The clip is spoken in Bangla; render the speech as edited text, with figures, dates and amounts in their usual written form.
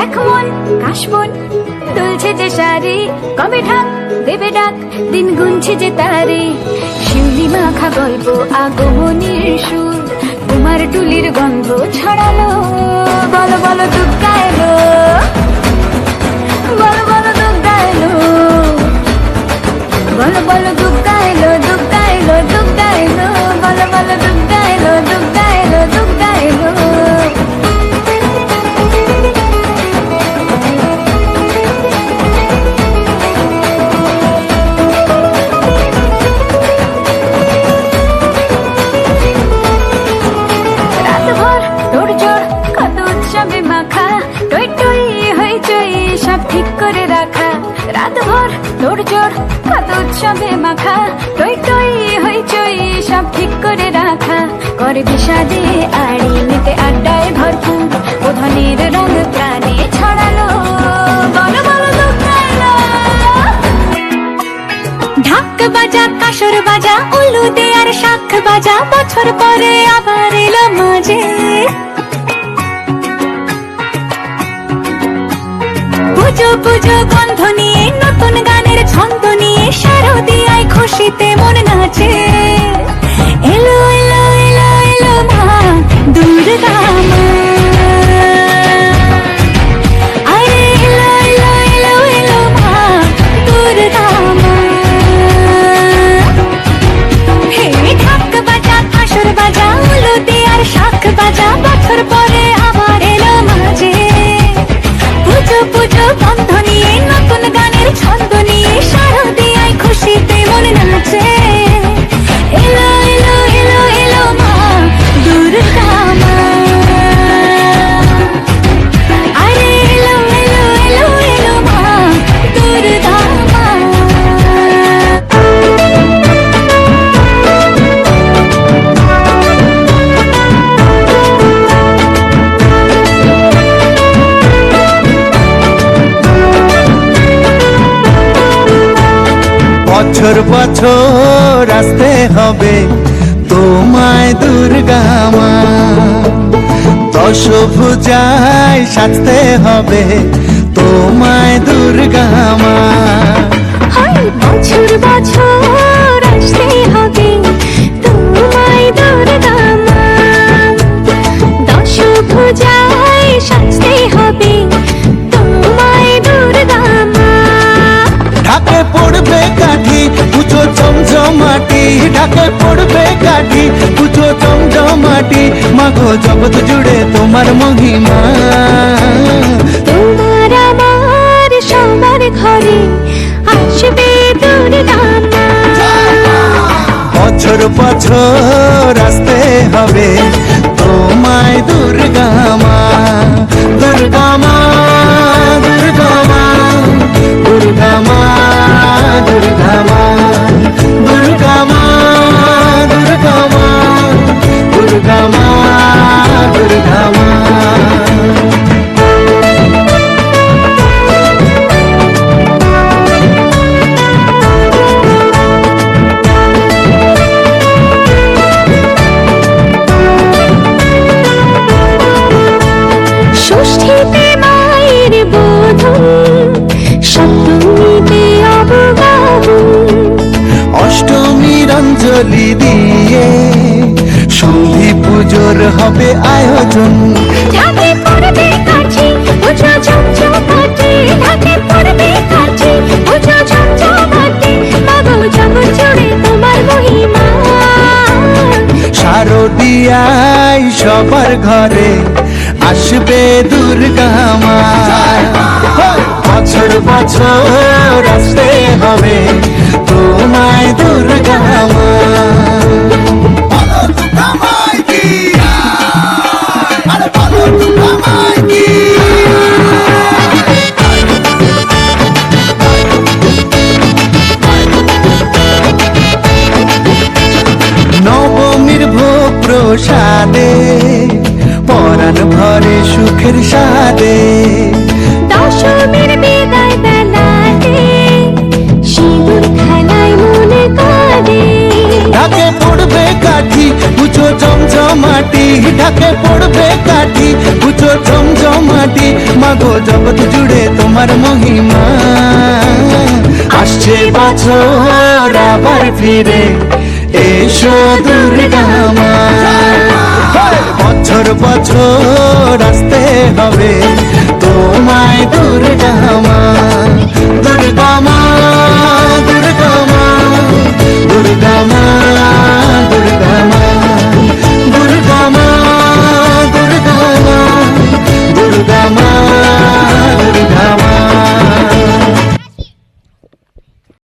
এক মন কাশবন দুলছে যে শাড়ি, কবে ঢাক দেবে ডাক, দিন গুনছে যে তারে। শিউলি মাখা গল্প আগমনীর সুর, তোমার টুলির গন্ধ ছড়ালো। বলো বলো দুর্গা এলো, বলো বলো দুর্গা এলো, বলো বলো দুর্গা এলো, দুর্গা এলো, দুর্গা এলো, বলো বলো দুর্গা এলো, দুর্গা এলো, দুর্গা এলো। রাতভর তোড়জোড় কত উৎসবে মাখা, টই টই হইচই সব ঠিক করে রাখা। রাতভর তোড়জোড় কত উৎসবে মাখা, টই টই হইচই সব ঠিক করে রাখা। করে বিষাদে আড়ি মেতে আড্ডায় ভরপুর, প্রধানের রঙ প্রাণে ছড়ালো। বলো বলো দুর্গা এলো। ঢাক বাজা কাসর বাজা উলুদে আর শাখ বাজা, বছর পরে আবার এলো মাঝে। পুজো পুজো গন্ধ নিয়ে নতুন গানের ছন্দ নিয়ে, শারদিয়ায় খুশিতে মন নাচে। এলো এলো এলো এলো মা দুর্গা মা, আরে এলো এলো এলো এলো মা দুর্গা মা। হে ঢাক বাজা কাসর বাজা উলুদে আর শাখ বাজা, বছর পরে আবার এলো মাঝে। পুজো পুজো গন্ধ নিয়ে নতুন গানের ছন্দ নিয়ে, শারদিয়ায় খুশিতে মন নাচে। এলো এলো এলো এলো মা দুর্গা মা, আরে এলো এলো এলো এলো মা দুর্গা মা। বছর বছর আসতে হবে তোমায় দুর্গা মা, দশভুজায় সাজতে হবে তোমায় দুর্গা মা। বছর বছর আসতে হবে তোমায় দুর্গা মা, দশভুজায় সাজতে হবে তোমায় দুর্গা মা। ঢাকে পড়বে কাঠি পুজো জমজমাটি, ঢাকে পড়বে কাঠি পুজো জমজমাটি, মাগো জগৎ জুড়ে তোমার মহিমা। তোমার আমার সবার ঘরে আসবে দুর্গা মা। বছর বছর আসতে হবে তোমায় দুর্গা মা, দুর্গা মা, দুর্গা মা, দুর্গা মা, দুর্গা মা, দুর্গা মা, দুর্গা মা, দুর্গা মা, দুর্গা মা। ষষ্ঠীতে মায়ের বোধন, সপ্তমীতে অবগাহন, অষ্টমীর অঞ্জলি দিয়ে সন্ধি পুজোর হবে আয়োজন। ঢাকে পড়বে কাঠি পুজো ঝমঝমাটি, ঢাকে পড়বে কাঠি পুজো ঝমঝমাটি, মাগো জগৎ জুড়ে তোমার মহিমা। শারদিয়ায় সবার ঘরে আসবে দুর্গা মা, বছর বছর আসতে হবে তোমায় দুর্গা মা। নবমীর ভোগ প্রসাদে পরাণ ভরে সুখের সাদে, দশমীর বিদায় বেলাতে সিঁদুর খেলায় মনে কাঁদে। ঢাকে পড়বে কাঠি পুজো জমজমাটি, ঢাকে পড়বে কাঠি পুজো জমজমাটি, মাগো জগৎ জুড়ে তোমার মহিমা। আসছে বছর আবার ফিরে এসো দুর্গা মা। বছর বছর আসতে হবে